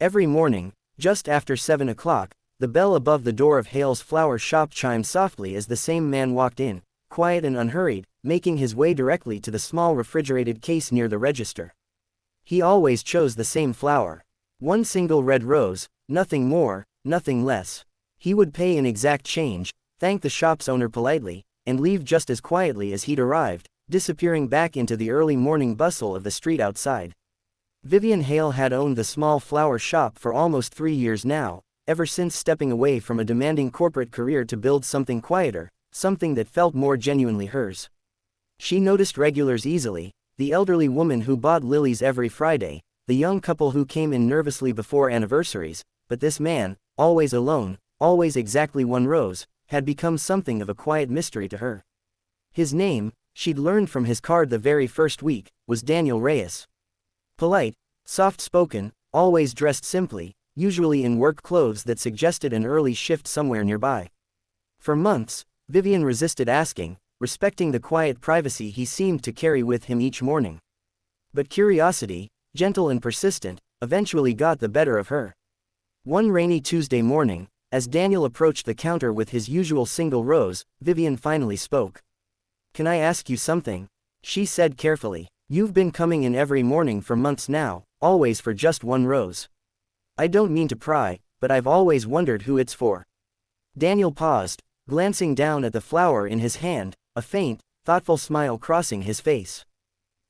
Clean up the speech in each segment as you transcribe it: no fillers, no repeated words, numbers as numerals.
Every morning, just after 7 o'clock, the bell above the door of Hale's flower shop chimed softly as the same man walked in, quiet and unhurried, making his way directly to the small refrigerated case near the register. He always chose the same flower. One single red rose, nothing more, nothing less. He would pay in exact change, thank the shop's owner politely, and leave just as quietly as he'd arrived, disappearing back into the early morning bustle of the street outside. Vivian Hale had owned the small flower shop for almost 3 years now, ever since stepping away from a demanding corporate career to build something quieter, something that felt more genuinely hers. She noticed regulars easily: the elderly woman who bought lilies every Friday, the young couple who came in nervously before anniversaries, but this man, always alone, always exactly one rose, had become something of a quiet mystery to her. His name, she'd learned from his card the very first week, was Daniel Reyes. Polite, soft-spoken, always dressed simply, usually in work clothes that suggested an early shift somewhere nearby. For months, Vivian resisted asking, respecting the quiet privacy he seemed to carry with him each morning. But curiosity, gentle and persistent, eventually got the better of her. One rainy Tuesday morning, as Daniel approached the counter with his usual single rose, Vivian finally spoke. "Can I ask you something?" she said carefully. "You've been coming in every morning for months now, always for just one rose. I don't mean to pry, but I've always wondered who it's for." Daniel paused, glancing down at the flower in his hand, a faint, thoughtful smile crossing his face.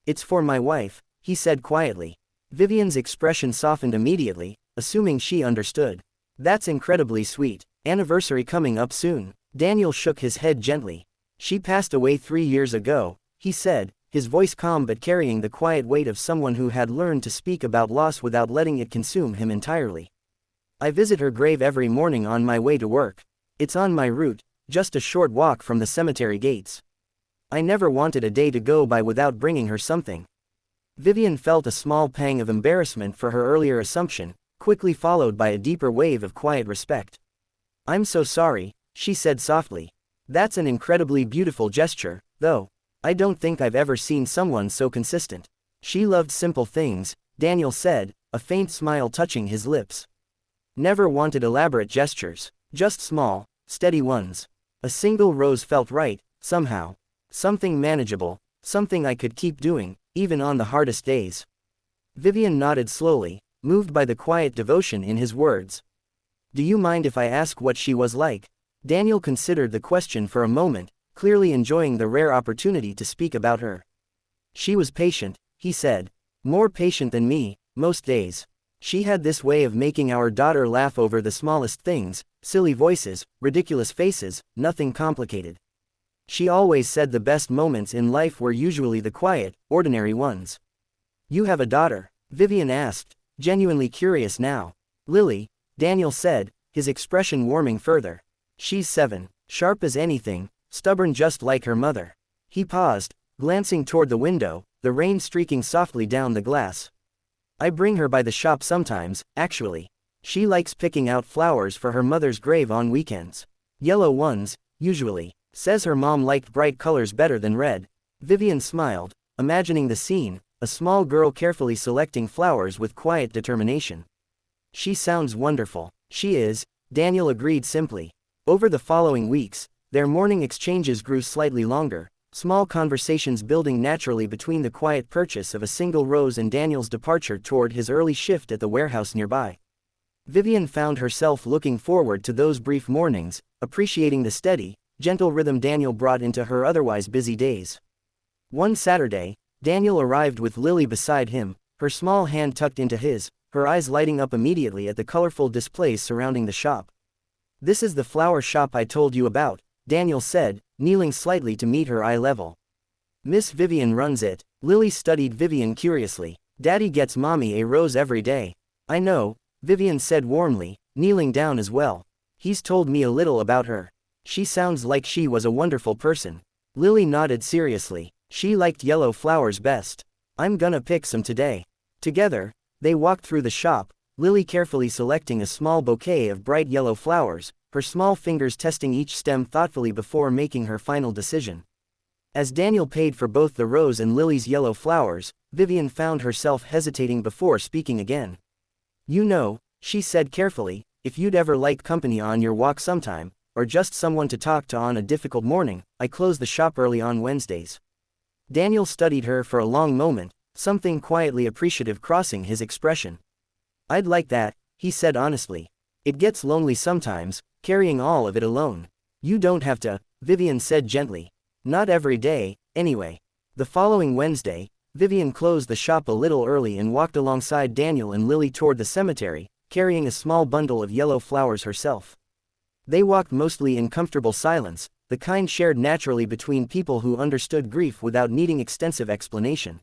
"It's for my wife," he said quietly. Vivian's expression softened immediately, assuming she understood. "That's incredibly sweet. Anniversary coming up soon." Daniel shook his head gently. "She passed away 3 years ago," he said, his voice calm but carrying the quiet weight of someone who had learned to speak about loss without letting it consume him entirely. "I visit her grave every morning on my way to work. It's on my route, just a short walk from the cemetery gates. I never wanted a day to go by without bringing her something." Vivian felt a small pang of embarrassment for her earlier assumption, quickly followed by a deeper wave of quiet respect. "I'm so sorry," she said softly. "That's an incredibly beautiful gesture, though. I don't think I've ever seen someone so consistent." She loved simple things, Daniel said, a faint smile touching his lips. "Never wanted elaborate gestures, just small, steady ones. A single rose felt right, somehow. Something manageable, something I could keep doing, even on the hardest days." Vivian nodded slowly, moved by the quiet devotion in his words. "Do you mind if I ask what she was like?" Daniel considered the question for a moment, clearly enjoying the rare opportunity to speak about her. "She was patient," he said. "More patient than me, most days. She had this way of making our daughter laugh over the smallest things, silly voices, ridiculous faces, nothing complicated. She always said the best moments in life were usually the quiet, ordinary ones." "You have a daughter?" Vivian asked, genuinely curious now. "Lily," Daniel said, his expression warming further. "She's 7, sharp as anything, stubborn just like her mother." He paused, glancing toward the window, the rain streaking softly down the glass. "I bring her by the shop sometimes, actually. She likes picking out flowers for her mother's grave on weekends. Yellow ones, usually. Says her mom liked bright colors better than red." Vivian smiled, imagining the scene, a small girl carefully selecting flowers with quiet determination. "She sounds wonderful." "She is," Daniel agreed simply. Over the following weeks, their morning exchanges grew slightly longer, small conversations building naturally between the quiet purchase of a single rose and Daniel's departure toward his early shift at the warehouse nearby. Vivian found herself looking forward to those brief mornings, appreciating the steady, gentle rhythm Daniel brought into her otherwise busy days. One Saturday, Daniel arrived with Lily beside him, her small hand tucked into his, her eyes lighting up immediately at the colorful displays surrounding the shop. "This is the flower shop I told you about," Daniel said, kneeling slightly to meet her eye level. "Miss Vivian runs it." Lily studied Vivian curiously. "Daddy gets mommy a rose every day." "I know," Vivian said warmly, kneeling down as well. "He's told me a little about her. She sounds like she was a wonderful person." Lily nodded seriously. "She liked yellow flowers best. I'm gonna pick some today." Together, they walked through the shop, Lily carefully selecting a small bouquet of bright yellow flowers, her small fingers testing each stem thoughtfully before making her final decision. As Daniel paid for both the rose and Lily's yellow flowers, Vivian found herself hesitating before speaking again. You know, she said carefully, if you'd ever like company on your walk sometime, or just someone to talk to on a difficult morning, I close the shop early on Wednesdays. Daniel studied her for a long moment, something quietly appreciative crossing his expression. I'd like that, he said honestly. It gets lonely sometimes, carrying all of it alone. You don't have to, Vivian said gently. Not every day, anyway. The following Wednesday, Vivian closed the shop a little early and walked alongside Daniel and Lily toward the cemetery, carrying a small bundle of yellow flowers herself. They walked mostly in comfortable silence, the kind shared naturally between people who understood grief without needing extensive explanation.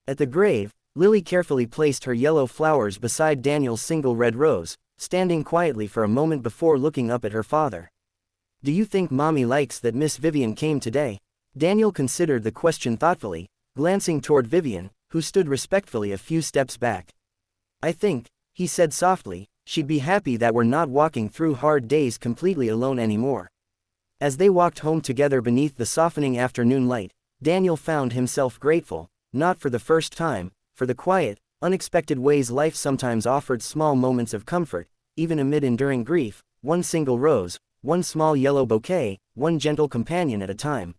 At the grave, Lily carefully placed her yellow flowers beside Daniel's single red rose, standing quietly for a moment before looking up at her father. Do you think Mommy likes that Miss Vivian came today? Daniel considered the question thoughtfully, glancing toward Vivian, who stood respectfully a few steps back. I think, he said softly, she'd be happy that we're not walking through hard days completely alone anymore. As they walked home together beneath the softening afternoon light, Daniel found himself grateful, not for the first time, for the quiet, unexpected ways life sometimes offered small moments of comfort, even amid enduring grief, one single rose, one small yellow bouquet, one gentle companion at a time.